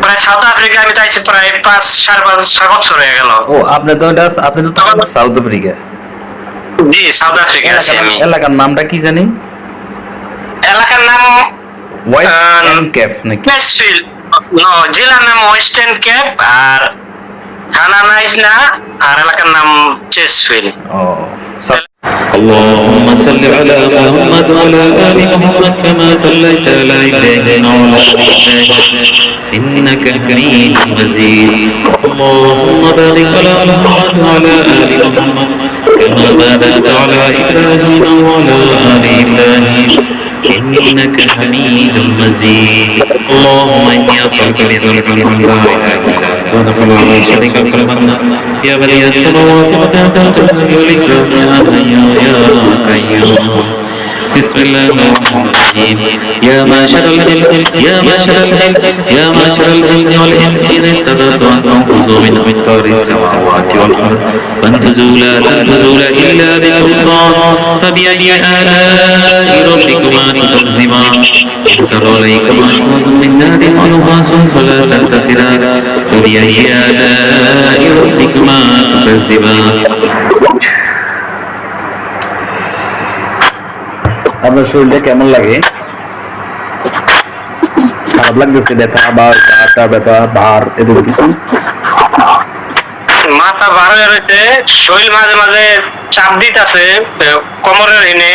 প্রায় south Africa আমি চাইছি প্রায় 5-5.5 হয়ে গেল। ও আপনি তো সাউথ আফ্রিকা। জি সাউথ আফ্রিকা আছি আমি। এলাকার নামটা কি জানি? এলাকার নাম হোয়াইট ক্যাপ নাকি? প্লেসফিল্ড। নো, জেলার নাম ওয়েস্টার্ন কেপ, আর থানা নাইজনা, আর এলাকার নাম চেসফিল্ড। ও اللهم صل على محمد وعلى آل محمد كما صليت على إبراهيم وعلى آل إبراهيم إنك حميد مجيد. اللهم بارك على محمد وعلى آل محمد كما باركت على إبراهيم وعلى آل إبراهيم إنك حميد مجيد. اللهم إني أسألك بذلك الحمد لا إله إلا أنت ونقول على شريك لك المنة يا بديع السماوات والأرض والإكرام يا حي يا قيوم. بسم الله الرحمن الرحيم. يا معشر الجن يا معشر الجن والإنس إن استطعتم أن تنفذوا من أقطار السماوات والأرض فانفذوا لا تنفذون إلا بسلطان فبأي آلاء ربكما تكذبان يرسل عليكم أشواظ من نار ونحاس فلا تنتصران فبأي آلاء ربكما تكذبان. আপনার শরীরটা কেমন লাগে? খারাপ লাগতেছে? ব্যথা ভার এদের কিছু? মাথা ভার হয়ে রয়েছে, শরীর মাঝে মাঝে চাপ দিতেছে, কোমরের হিনে,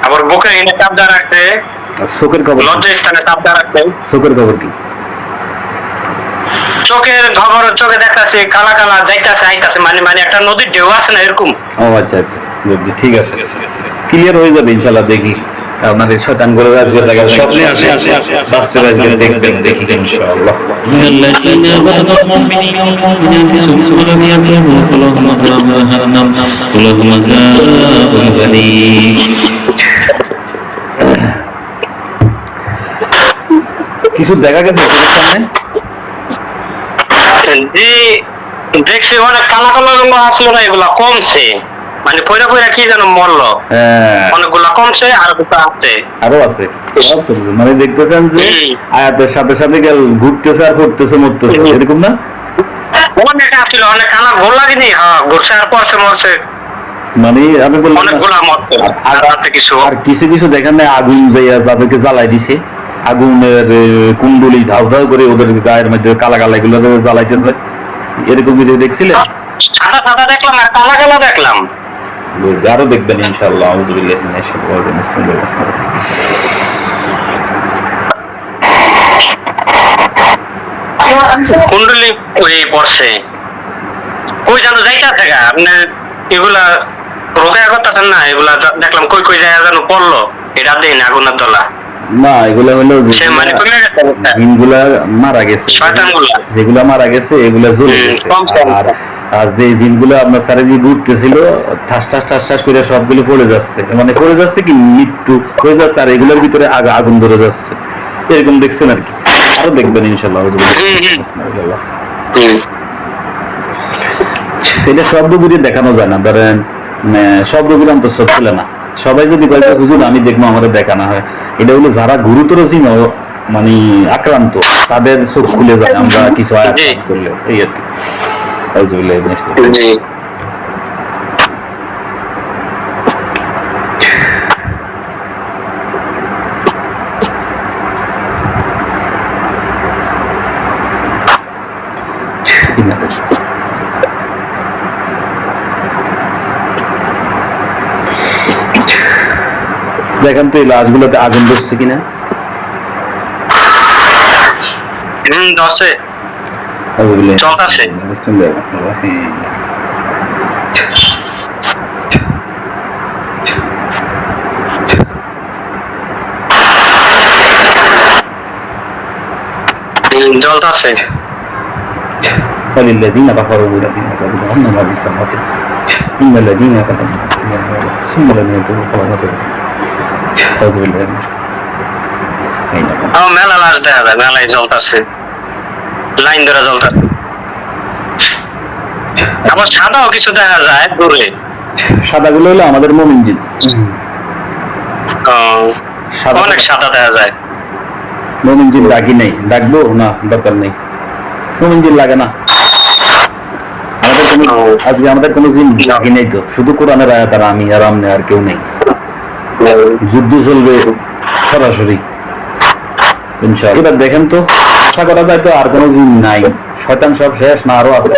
আবার বুকের হিনে চাপ দেওয়া রাখছে, চোখের খবর? লজ্জা স্থানে চাপ দেওয়া রাখছে। চোখের খবর কি? চোখে দেখতেছে কালা কালা যাইতেছে আইতাছে, মানে একটা নদীর ঢেউ আছে না এরকম। ও আচ্ছা, ঠিক আছে, ক্লিয়ার হয়ে যাবে ইনশাআল্লাহ। দেখি আপনাদের শয়তান করে আজকে দেখা স্বপ্নে আসে, বাস্তবে আজকে দেখবেন, দেখি ইনশাআল্লাহ। الذين بلغ المؤمنين والمؤمنات ثم لم يتوبوا فلهم عذاب جهنم ولهم عذاب أليم. কিছু দেখা গেছে চোখের সামনে? জি দেখছি, অনেক কালা কালা রঙ আসলো না, এগুলা কমছে, মানে পয়রা কি যেন মরলো, অনেকগুলা কমছে আর আরো আছে। মানে দেখতেছেন যে আয়াতের সাথে সাথে ঘুরতেছে আর ঘুরতেছে মরতেছে, এরকম না? অনেক আসছিল, অনেক কালা ঘোর লাগেনি, হ্যাঁ ঘুরছে আর পড়ছে মরছে, মানে আপনি বললেন অনেকগুলা মরছে। আর কিছু দেখেন না, আগুন যাইয়া তাদেরকে জ্বালাই দিছে, আগুনের কুণ্ডলি ধাউ ধাউ করে ওদের গায়ের মধ্যে কালা কালা এগুলো জ্বালাইতেছে, এরকম ভিডিও দেখছিলেন? সাদা সাদা দেখলাম আর কালা কালা দেখলাম। আরো দেখবেন ইনশাআল্লাহ। আউযুবিল্লাহি মিনাশ শাইতানির রাজিম। বিসমিল্লাহির রহমানির রহিম। কুণ্ডলি ওই পড়ছে, কই জানো যাইতাছে গা, আপনি এগুলা রোগা করতেছেন না, এগুলা দেখলাম কই যায় জানো পড়লো, এটা দেন আগুনের তলা না, এগুলা হলো জিনগুলা মারা গেছে, যেগুলা মারা গেছে এগুলা জ্বলে গেছে, আর যে জিনগুলো আপনার চারিদিকে ঘুরতেছিল ঠাস ঠাস ঠাস ঠাস করে সবগুলো পড়ে যাচ্ছে, মানে পড়ে যাচ্ছে কি মৃত্যু হয়ে যাচ্ছে, আর এগুলোর ভিতরে আগুন ধরে যাচ্ছে, এরকম দেখছেন আর কি। আরো দেখবেন ইনশাআল্লাহ। এটা সব রোগীদের দেখানো যায় না, ধরেন সব রোগীর অন্তঃস্থ ছিল না, সবাই যদি কয়েকটা হুজুর আমি দেখবো আমাদের দেখানো হয়, এটা হলো যারা গুরুতর জিন মানে আক্রান্ত তাদের চোখ খুলে যায় আমরা কিছু আয়াত করলে, এই আর কি। দেখেন তো এই লাশগুলোতে আগুন ধরছে কিনা? ধরছে, চলতেছে। বিসমিল্লাহির রহমানির রহিম। জ্বলতেছে। وللذين كفروا بربهم عذاب جهنم وبئس المصير. إن الذين كفروا ثم لم يتوبوا فلهم عذاب أعوذ بالله من الشيطان. মেলা লাশ দেখা যায়, মেলায় জ্বলতেছে, লাইন ধরে জ্বলতেছে। আবার সাদাও কিছু দেখা যায় দূরে। সাদাগুলো হলো আমাদের মুমিন জিন, অনেক সাদা দেখা যায়। মুমিন জিন ডাকি নেই, ডাকবো না, দরকার নেই, মুমিন জিন লাগে না আজকে আমাদের কোনো জিন ডাকি নেই তো, শুধু কোরআনের আয়াত আর আমি আর আমনে আর কেউ নেই। যুদ্ধ চলবে সরাসরি ইনশাআল্লাহ। এবার দেখেন তো, আশা করা যায় তো আর কোনো জিন নাই, শয়তান সব শেষ না আরো আছে?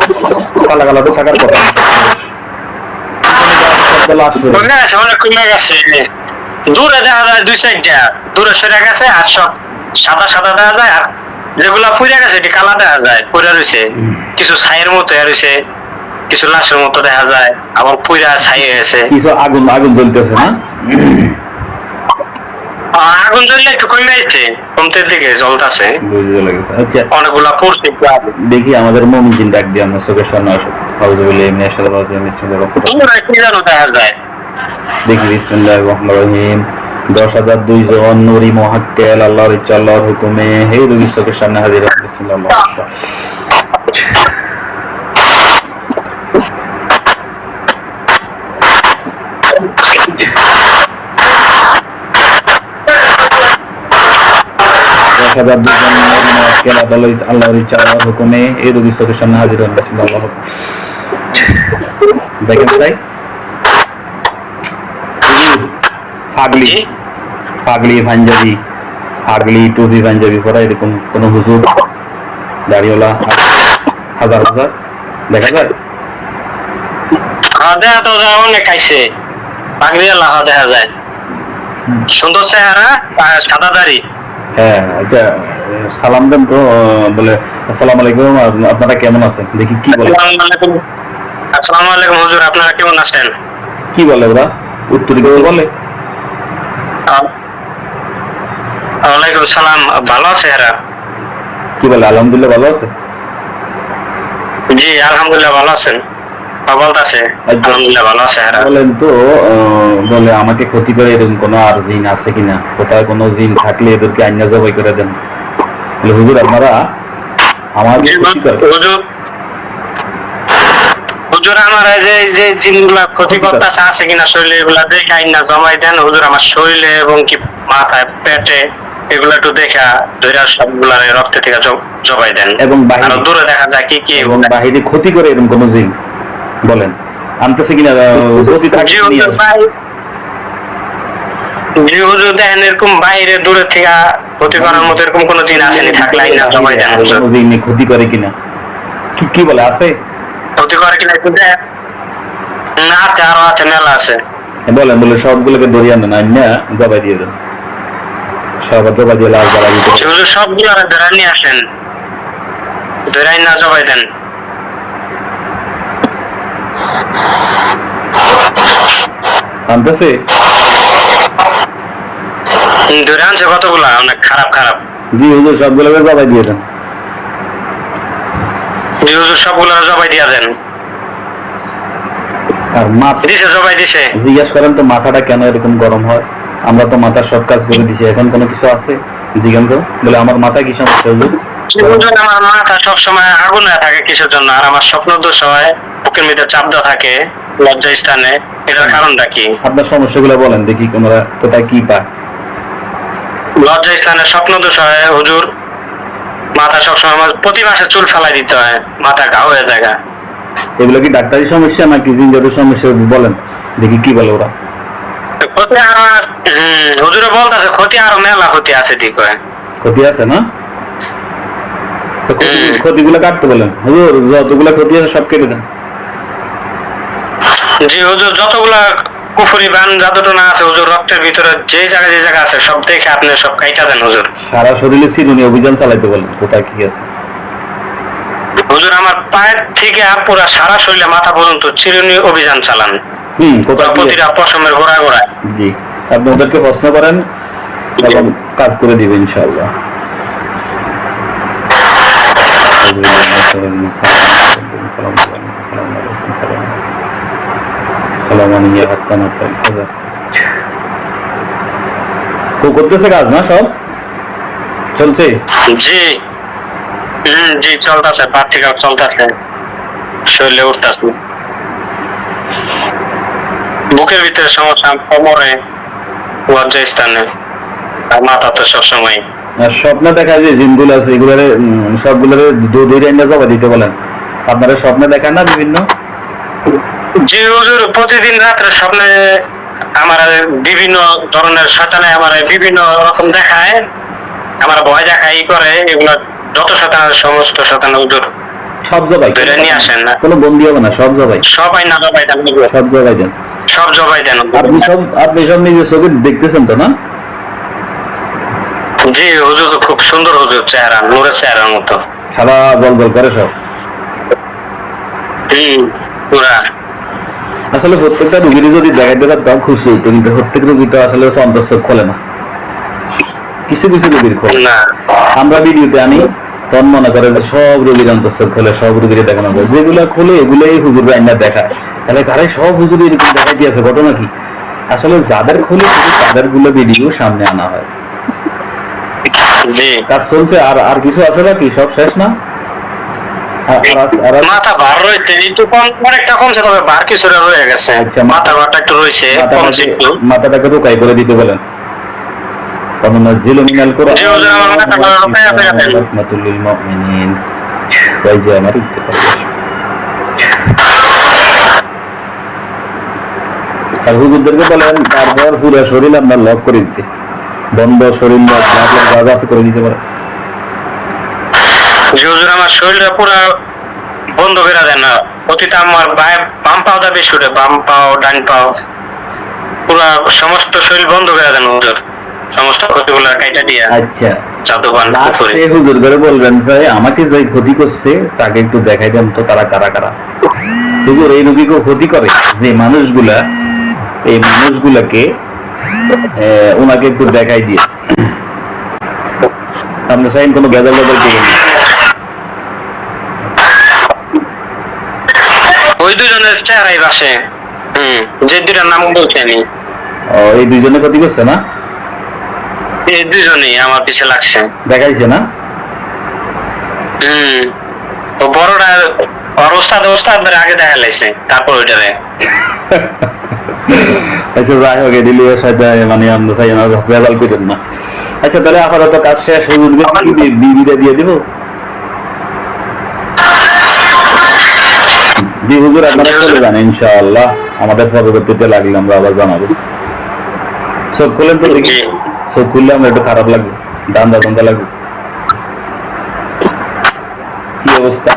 কালা তো থাকার কথা, দূরে দেখা যায় 2-4টা দূরে সরে গেছে, আর সব সাদা সাদা দেখা যায়, আর যেগুলা পুড়ে গেছে এটি কালা দেখা যায়, পুড়ে রয়েছে, কিছু ছাইয়ের মতো রয়েছে, কিছু লাশের মতো দেখা যায়, আবার পুরা ছাই হয়েছে, কিছু আগুন আগুন জ্বলতেছে না, আগুন জ্বললে একটু কমে যাচ্ছে, কমতে দিকে জ্বলতেছে, আচ্ছা অনেকগুলা পড়ছে। দেখি আমাদের মুমিন জিন ডাক দিয়ে আমরা চোখের সামনে আসো। আউযুবিল্লাহি মিনাশ শাইতানির রাজিম, বিসমিল্লাহির রহমানির রহিম। তোমরা কি জানো দেখা যায়? দেখি বিসমিল্লাহির রহমানির রহিম। 10,002 জন নূরি মুহাক্কেল আল্লাহর ইচ্ছা আল্লাহর হুকুমে হে রোগী চোখের সামনে হাজির হন। বিসমিল্লাহ। আল্লাহর ইচ্ছা আল্লাহর হুকুমে এই রোগী চোখের সামনে হাজির হন। বিসমিল্লাহ। দেখেন চাই পাগলি পাগলি পাঞ্জাবি, পাগলি টুপি পাঞ্জাবি পরা এরকম কোন হুজুর দাড়িওয়ালা হাজার হাজার দেখা যায়? দেখা তো যায়, অনেক আইছে পাগড়ি আল্লাহ দেখা যায়, সুন্দর চেহারা, সাদা দাড়ি। হ্যাঁ আচ্ছা, সালাম দেন তো, বলে আসসালামু আলাইকুম, আপনারা কেমন আছেন? দেখি কি বলে। আসসালামু আলাইকুম হুজুর, আপনারা কেমন আছেন? কি বলে ওরা? উত্তরে কিছু বলে? ওয়ালাইকুম সালাম, ভালো আছে এরা? কি বলে? আলহামদুলিল্লাহ ভালো আছে। জি আলহামদুলিল্লাহ ভালো আছেন, বলতাছে আলহামদুলিল্লাহ ভালো আছে এরা। বলেন তো, বলে আমাকে ক্ষতি করে এরকম কোন আর জিন আছে কিনা, কোথায় কোনো জিন থাকলে এদেরকে আইনা জবাই করে দেন। বলে হুজুর আপনারা আমাকে ক্ষতি করে। হুজুর আমার যে জিনগুলা ক্ষতি করতেছে আছে কিনা শরীরে, এগুলা দেখে আইনা জমাই দেন হুজুর, আমার শরীরে এবং কি মাথায় পেটে এগুলা একটু দেখা ধরে সবগুলা রক্ত থেকে জবাই দেন, এবং বাইরে দূরে দেখা যায় কি কি, এবং বাহিরে ক্ষতি করে এরকম কোন জিন বলেন আনতেছে কিনা, যদি থাকে হুজুর দেখেন এরকম বাইরে দূরে থেকে ক্ষতি করার মতো এরকম কোন জিন আসেনি, থাকলে আইনা জমাই দেন হুজুর। জিন ক্ষতি করে কিনা, কি কি বলে আছে ক্ষতি করে কিনা একটু দেখ না, আরো আছে, মেলা আছে। বলেন, বলে সবগুলোকে ধরিয়ে আনেন, আইনা জবাই দিয়ে দেন, সব জবাই দিয়ে লাশ জ্বালা দিতে হুজুর সবগুলো ধরে নিয়ে আসেন, ধরে আইনা জবাই দেন। আনতেছে ধরে আনছে কতগুলা, অনেক খারাপ খারাপ। জি হুজুর সবগুলোকে জবাই দিয়ে দেন। জি হুজুর সবগুলো জবাই দিয়ে দেন। আর দিছে জবাই দিছে। জিজ্ঞাসা করেন তো মাথাটা কেন এরকম গরম হয়? আমরা তো মাথার সব কাজ করে দিছি, এখন কোনো কিছু আছে? জিজ্ঞান তো, বলে আমার মাথায় কি সমস্যা হুজুর? আমার মাথা সবসময় আগুন হয়ে থাকে কিসের জন্য, আর আমার স্বপ্ন দোষ হয়, বুকের মধ্যে চাপ দেওয়া থাকে লজ্জা স্থানে, এটার কারণটা কি? আপনার সমস্যাগুলো বলেন দেখি, তোমরা কোথায় কি পায়? লজ্জা স্থানে স্বপ্ন দোষ হয় হুজুর, মাথা সবসময় আমার প্রতি মাসে চুল ফেলাই দিতে হয়, মাথা ঘা হয়ে যায়। এগুলো কি ডাক্তারি সমস্যা নাকি জিনজাত সমস্যা বলেন দেখি কি বলে ওরা? ক্ষতি আরো হুজুরে বলতেছে ক্ষতি আরো মেলা ক্ষতি আছে, ঠিক হয় ক্ষতি আছে না? তো ক্ষতিগুলো কাটতে বলেন হুজুর, যতগুলা ক্ষতি আছে সব কেটে দেন। জি হুজুর যতগুলা কুফরি বান যতটুকু আছে হুজুর, রক্তের ভিতরে যে জায়গা আছে সব দেখে আপনি সব কাইটা দেন হুজুর। সারা শরীরে চিরুনি অভিযান চালাইতে বলেন, কোথায় কি আছে? হুজুর আমার পায়ের থেকে পুরো সারা শরীরে মাথা পর্যন্ত চিরুনি অভিযান চালান, কোথায় প্রতিটা পশমের গোড়া গোড়ায়। জি আপনি ওদেরকে প্রশ্ন করেন এবং কাজ করে দিবে ইনশাআল্লাহ। করতেছে কাজ না, সব চলছে? জি জি চলতেছে, প্র্যাকটিক্যাল চলতেছে, শরীরে উঠতেছে, বুকের ভিতরে সমস্যা, কোমরে, লজ্জা স্থানে, আর মাথা তো সবসময়। আর স্বপ্নে দেখা যে জিনগুলো আছে এগুলোরে সবগুলোরে দুধ রান্না জবা দিতে বলেন। আপনারা স্বপ্নে দেখেন না বিভিন্ন? জি হুজুর, প্রতিদিন রাত্রে স্বপ্নে আমার বিভিন্ন ধরনের শয়তানে আমার বিভিন্ন রকম দেখায়, আমার ভয় দেখায় ই করে, এগুলো যত শয়তান সমস্ত শয়তান হুজুর সব জবাই ধরে নিয়ে আসেন না, কোনো বন্দি হবে না, সব জবাই, সবাই না জবাই দেন, সব জবাই দেন, সব জবাই দেন। আপনি সব নিজের চোখে দেখতেছেন তো না? জি হুজুর, তো খুব সুন্দর হুজুর, চেহারা নূরের চেহারার মতো, সারা জল জল করে সব। পুরা আসলে প্রত্যেকটা রুগীর যদি দেখাইতে পারতাম খুশি হইতো, কিন্তু প্রত্যেক রুগী তো আসলে অন্তর চোখ খোলে না, কিছু কিছু রুগীর খোলে। না, আমরা ভিডিওতে আনি তখন মনে করে যে সব রুগীর অন্তর চোখ খোলে, সব রুগীর দেখানো যায়, যেগুলা খোলে এগুলোই হুজুর আইনা দেখায়। তাহলে কারে সব হুজুর এরকম দেখাই দিয়েছে, ঘটনা কি? আসলে যাদের খুলে শুধু তাদের গুলো ভিডিও সামনে আনা হয়। জি কাজ চলছে, আর আর কিছু আছে নাকি? সব শেষ না? মাথা ভার রয়েছে, একটু কম, অনেকটা কমছে, তবে ভার কিছুটা রয়ে গেছে। আচ্ছা, মাথা ভারটা একটু রয়েছে, কমছে একটু। মাথাটাকে রোকাই করে দিতে বলেন। অনুনাজ্জিলু মিনাল কুরআন জি হুজুর, আমার মাথা ভার রোকাই আছে গেছে। রাহমাতুল লিল মুমিনিন। ওই যে আমার ইত্তেফাক। আর হুজুরদেরকে বলেন তারপর পুরো শরীর আপনার লক করে দিতে, বন্ধ শরীর লক যা আছে করে দিতে পারে। জি হুজুর, আমার শরীরটা পুরো বন্ধ করে দেন না, প্রতিটা আমার বাম পাও দাবি শুরু, বাম পাও ডান পাও পুরো সমস্ত শরীর বন্ধ করে দেন হুজুর, সমস্ত ক্ষতিগুলো কাইটা দিয়া। আচ্ছা, জাদুবান করে লাস্টে হুজুর করে বলবেন স্যার আমাকে যে ক্ষতি করছে তাকে একটু দেখাই দেন তো তারা কারা কারা। হুজুর এই রোগীকে ক্ষতি করে যে মানুষগুলা, এই মানুষগুলাকে ওনাকে একটু দেখাই দিয়ে সামনে সাইন কোনো বেদা বেদা দিবেন না। ওই দুজনের চেহারাই বাসে, যে দুটার নাম বলছি আমি। ও, এই দুইজনে ক্ষতি করছে না? এই দুজনেই আমার পিছে লাগছে, দেখাইছে না? তো বড়টা ওর ওস্তাদ আগে দেখা লাইছে, তারপর ওইটারে। আচ্ছা যাই হোক, এডিলিও সাথে মানে আমরা চাই না বেজাল করেন না। আচ্ছা তাহলে আপাতত কাজ শেষ, হুজুরকে কি বিবিটা দিয়ে দিব? জি হুজুর, আপনারা চলে যান ইনশাআল্লাহ, আমাদের পরবর্তীতে লাগলে আমরা আবার জানাবো। চোখ খুলেন তো দেখি, চোখ খুললে আমার একটু খারাপ লাগবে, দান্দা দান্দা লাগবে। কি অবস্থা?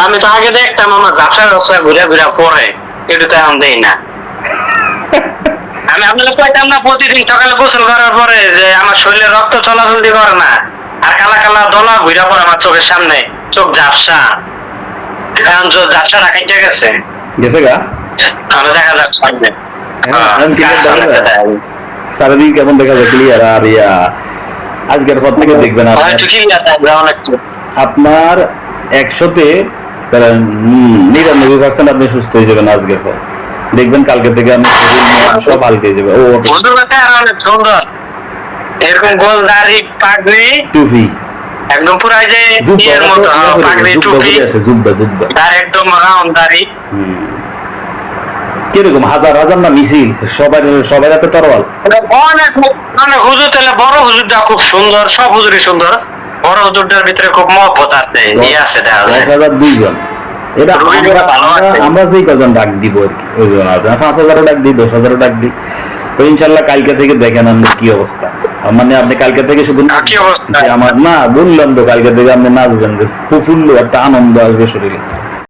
আমি তো আগে দেখতাম আমার ঝাপসা ঝাপসা ঘুরে ঘুরে পরে, এটা তো এখন দেই না। আমি আপনাকে কইতাম না প্রতিদিন সকালে গোসল করার পরে যে আমার শরীরে রক্ত চলাচল দিয়ে করে না, আর কালা কালা দলা ঘুরে পড়ে আমার চোখের সামনে, চোখ ঝাপসা। এখন ঝাপসা রাখাইতে গেছে, গেছে গা? আমরা দেখা যাক সারাদিন কেমন দেখা যায় ক্লিয়ার? আর আজকের পর থেকে দেখবেন আপনার 100-তে 99% আপনি সুস্থ হয়ে যাবেন আজকের পর। দেখবেন কালকে থেকে আমি সব হালকে যাবে। ও অনেক সুন্দর, এরকম গোল দাড়ি পাগড়ি টুপি একদম পুরো যে ইয়ের মতো পাগড়ি টুপি আছে, জুব্বা জুব্বা, আর একদম রাউন্ড দাড়ি। কিরকম হাজার হাজার না মিছিল, সবাই হাতে তরোয়াল। অনেক মানে হুজুর, তাহলে বড় হুজুরটা খুব সুন্দর, সব হুজুরই সুন্দর, বড় হুজুরটার ভিতরে খুব মহব্বত আছে, ইয়ে আছে, দেখা যায় 10,002 জন। এটা আমরা যেই কজন ডাক দিব আর কি, ওই জন আছে 5,000 ডাক দিই, 10,000 ডাক দিই। তো ইনশাল্লাহ কালকে থেকে দেখেন আপনি কি অবস্থা, মানে আপনি কালকে থেকে শুধু আমার না বললাম তো, কালকে থেকে আপনি নাচবেন যে খুব ফুল্ল একটা আনন্দ আসবে শরীরে।